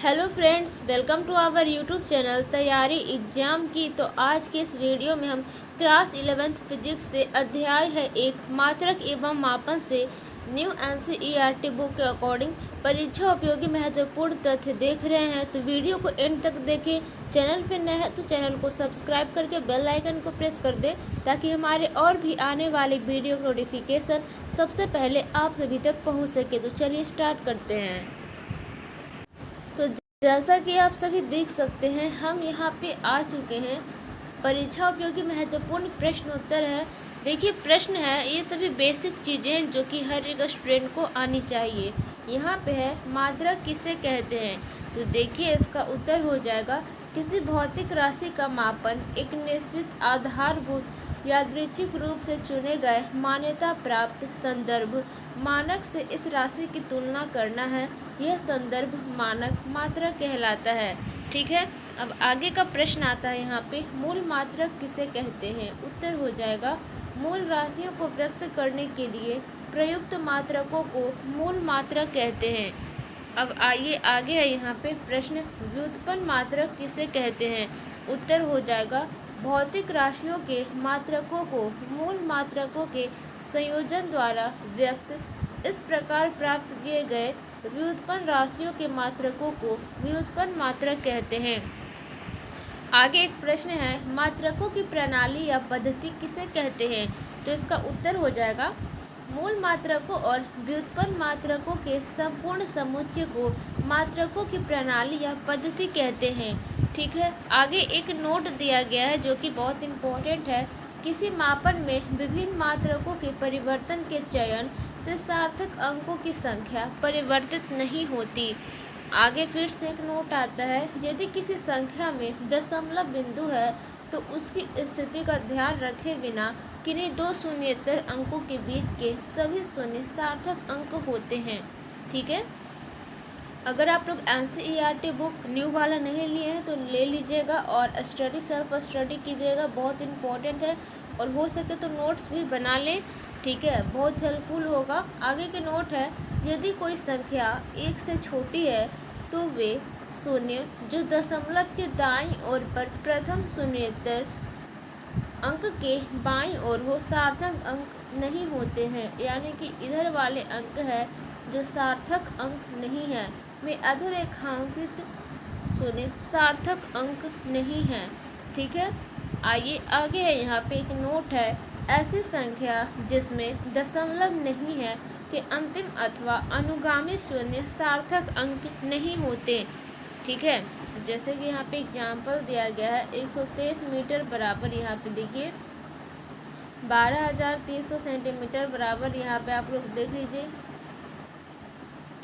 Hello friends, welcome to our YouTube channel तैयारी exam की। तो आज के इस वीडियो में हम क्लास 11th फिजिक्स से अध्याय है एक मात्रक एवं मापन से न्यू एनसीईआरटी बुक के अकॉर्डिंग परीक्षा उपयोगी महत्वपूर्ण तथ्य देख रहे हैं। तो वीडियो को एंड तक देखें। चैनल पर नए हैं तो चैनल को सब्सक्राइब करके बेल आइकन को प्रेस कर दें ताकि हमारे और भी आने वाले वीडियो नोटिफिकेशन सबसे पहले आप सभी तक पहुँच सके। तो चलिए स्टार्ट करते हैं। तो जैसा कि आप सभी देख सकते हैं, हम यहाँ पे आ चुके हैं। परीक्षा उपयोगी महत्वपूर्ण प्रश्नोत्तर है। देखिए, प्रश्न है, ये सभी बेसिक चीज़ें जो कि हर एक स्टूडेंट को आनी चाहिए। यहाँ पे है, मात्रक किसे कहते हैं। तो देखिए, इसका उत्तर हो जाएगा किसी भौतिक राशि का मापन एक निश्चित आधारभूत यादृच्छिक रूप से चुने गए मान्यता प्राप्त संदर्भ मानक से इस राशि की तुलना करना है। यह संदर्भ मानक मात्रक कहलाता है। ठीक है, अब आगे का प्रश्न आता है यहाँ पे, मूल मात्रक किसे कहते हैं। उत्तर हो जाएगा मूल राशियों को व्यक्त करने के लिए प्रयुक्त मात्रकों को मूल मात्रक कहते हैं। अब आइए आगे है यहाँ पे प्रश्न, व्युत्पन्न मात्रक किसे कहते हैं। उत्तर हो जाएगा भौतिक राशियों के मात्रकों को मूल मात्रकों के संयोजन द्वारा व्यक्त इस प्रकार प्राप्त किए गए व्युत्पन्न राशियों के मात्रकों को व्युत्पन्न मात्रक कहते हैं। आगे एक प्रश्न है, मात्रकों की प्रणाली या पद्धति किसे कहते हैं। तो इसका उत्तर हो जाएगा मूल मात्रकों और व्युत्पन्न मात्रकों के संपूर्ण समुच्चय को मात्रकों की प्रणाली या पद्धति कहते हैं। ठीक है, आगे एक नोट दिया गया है जो कि बहुत इम्पोर्टेंट है। किसी मापन में विभिन्न मात्रकों के परिवर्तन के चयन से सार्थक अंकों की संख्या परिवर्तित नहीं होती। आगे फिर से एक नोट आता है, यदि किसी संख्या में दशमलव बिंदु है तो उसकी स्थिति का ध्यान रखे बिना किन्हीं दो शून्येतर अंकों के बीच के सभी शून्य सार्थक अंक होते हैं। ठीक है, अगर आप लोग एनसीईआरटी बुक न्यू वाला नहीं लिए हैं तो ले लीजिएगा और सेल्फ स्टडी कीजिएगा, बहुत इम्पोर्टेंट है। और हो सके तो नोट्स भी बना लें। ठीक है, बहुत हेल्पफुल होगा। आगे के नोट है, यदि कोई संख्या एक से छोटी है तो वे शून्य जो दशमलव के दाईं ओर पर प्रथम शून्येतर अंक के बाईं ओर हो सार्थक अंक नहीं होते हैं। यानी कि इधर वाले अंक है जो सार्थक अंक नहीं है, वे अधोरेखांकित शून्य सार्थक अंक नहीं है। ठीक है, आइए आगे है यहाँ पे एक नोट है, ऐसी संख्या जिसमें दशमलव नहीं है के अंतिम अथवा अनुगामी शून्य सार्थक अंक नहीं होते। ठीक है, जैसे कि यहाँ पे एग्जाम्पल दिया गया है, 123 मीटर बराबर यहाँ पे देखिए 12,300 सेंटीमीटर बराबर यहाँ पे आप लोग देख लीजिए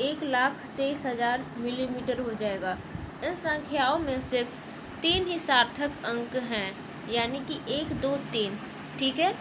1,23,000 मिलीमीटर हो जाएगा। इन संख्याओं में सिर्फ 3 ही सार्थक अंक हैं, यानी कि 1, 2, 3। ठीक है,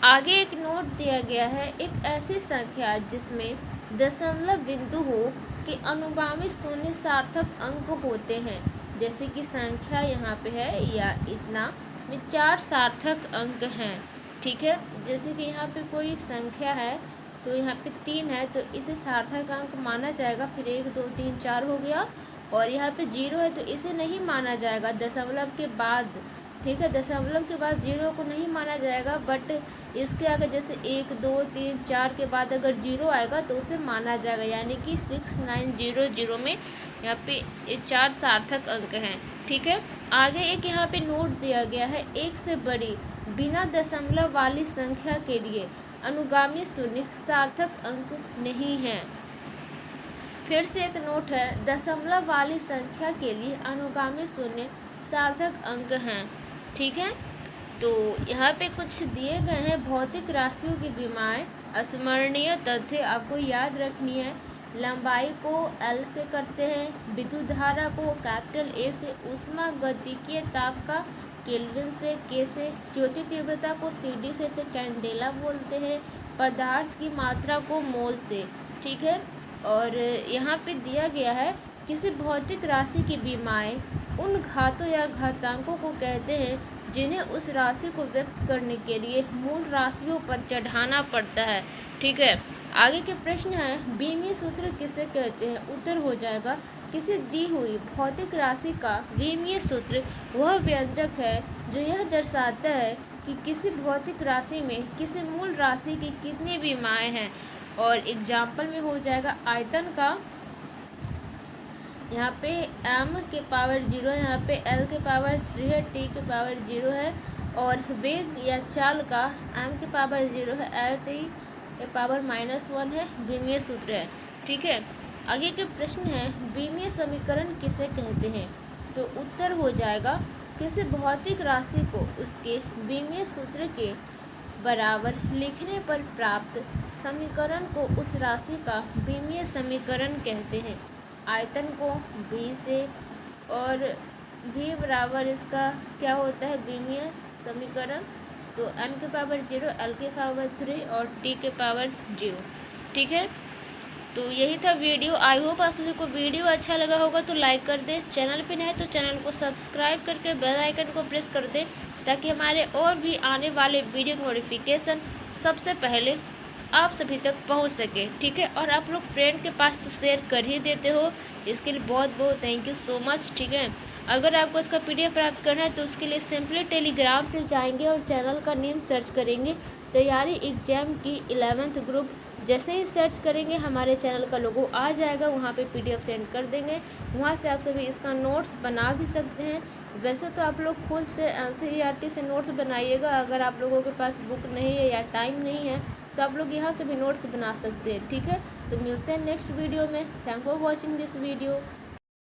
आगे एक नोट दिया गया है, एक ऐसी संख्या जिसमें दशमलव बिंदु हो के अनुगामी शून्य सार्थक अंक होते हैं। जैसे कि संख्या यहाँ पे है या इतना में 4 सार्थक अंक हैं। ठीक है, जैसे कि यहाँ पे कोई संख्या है तो यहाँ पे 3 है तो इसे सार्थक अंक माना जाएगा। फिर 1, 2, 3, 4 हो गया। और यहाँ पे 0 है तो इसे नहीं माना जाएगा दशमलव के बाद। ठीक है, दशमलव के बाद 0 को नहीं माना जाएगा, बट इसके आगे जैसे 1, 2, 3, 4 के बाद अगर 0 आएगा तो उसे माना जाएगा। यानी कि 6900 में यहाँ पे 4 सार्थक अंक हैं। ठीक है, आगे एक यहाँ पे नोट दिया गया है, एक से बड़ी बिना दशमलव वाली संख्या के लिए अनुगामी शून्य सार्थक अंक नहीं है। फिर से एक नोट है, दशमलव वाली संख्या के लिए अनुगामी शून्य सार्थक अंक हैं। ठीक है, तो यहाँ पे कुछ दिए गए हैं भौतिक राशियों की विमाएं। स्मरणीय तथ्य आपको याद रखनी है, लंबाई को L से करते हैं, विद्युत धारा को कैपिटल A से, ऊष्मा गतिकीय ताप का केल्विन से, K से, ज्योति तीव्रता को CD से, इसे कैंडेला बोलते हैं, पदार्थ की मात्रा को मोल से। ठीक है, और यहाँ पे दिया गया है, किसी भौतिक राशि की विमाएं उन घातों या घातांकों को कहते हैं जिन्हें उस राशि को व्यक्त करने के लिए मूल राशियों पर चढ़ाना पड़ता है। ठीक है, आगे के प्रश्न है, बीमीय सूत्र किसे कहते हैं। उत्तर हो जाएगा किसी दी हुई भौतिक राशि का विमीय सूत्र वह व्यंजक है जो यह दर्शाता है कि किसी भौतिक राशि में किसी मूल राशि की कितनी विमाएँ हैं। और एग्जाम्पल में हो जाएगा आयतन का, यहाँ पे m के पावर 0, यहाँ पे l के पावर 3 है, t के पावर 0 है, और वेग या चाल का m के पावर 0 है, l t के पावर -1 है, विमीय सूत्र है। ठीक है, आगे के प्रश्न है विमीय समीकरण किसे कहते हैं। तो उत्तर हो जाएगा किसी भौतिक राशि को उसके विमीय सूत्र के बराबर लिखने पर प्राप्त समीकरण को उस राशि का विमीय समीकरण कहते हैं। आयतन को v से, और v बराबर इसका क्या होता है विमीय समीकरण, तो m के पावर 0, l के पावर 3 और t के पावर 0। ठीक है, तो यही था वीडियो। आई होप आप सभी को वीडियो अच्छा लगा होगा, तो लाइक कर दें। चैनल पे नए तो चैनल को सब्सक्राइब करके बेल आइकन को प्रेस कर दें ताकि हमारे और भी आने वाले वीडियो नोटिफिकेशन सबसे पहले आप सभी तक पहुंच सके। ठीक है, और आप लोग फ्रेंड के पास तो शेयर कर ही देते हो, इसके लिए बहुत बहुत थैंक यू सो मच। ठीक है, अगर आपको इसका PDF प्राप्त करना है तो उसके लिए सिंपली टेलीग्राम पे जाएंगे और चैनल का नेम सर्च करेंगे तैयारी एग्जाम की 11th ग्रुप। जैसे ही सर्च करेंगे हमारे चैनल का लोगो आ जाएगा, वहाँ पे PDF सेंड कर देंगे, वहाँ से आप सभी इसका नोट्स बना भी सकते हैं। वैसे तो आप लोग खुद से NCERT से नोट्स बनाइएगा, अगर आप लोगों के पास बुक नहीं है या टाइम नहीं है तो आप लोग यहाँ से भी नोट्स बना सकते हैं। ठीक है, तो मिलते हैं नेक्स्ट वीडियो में। Thank for watching this video.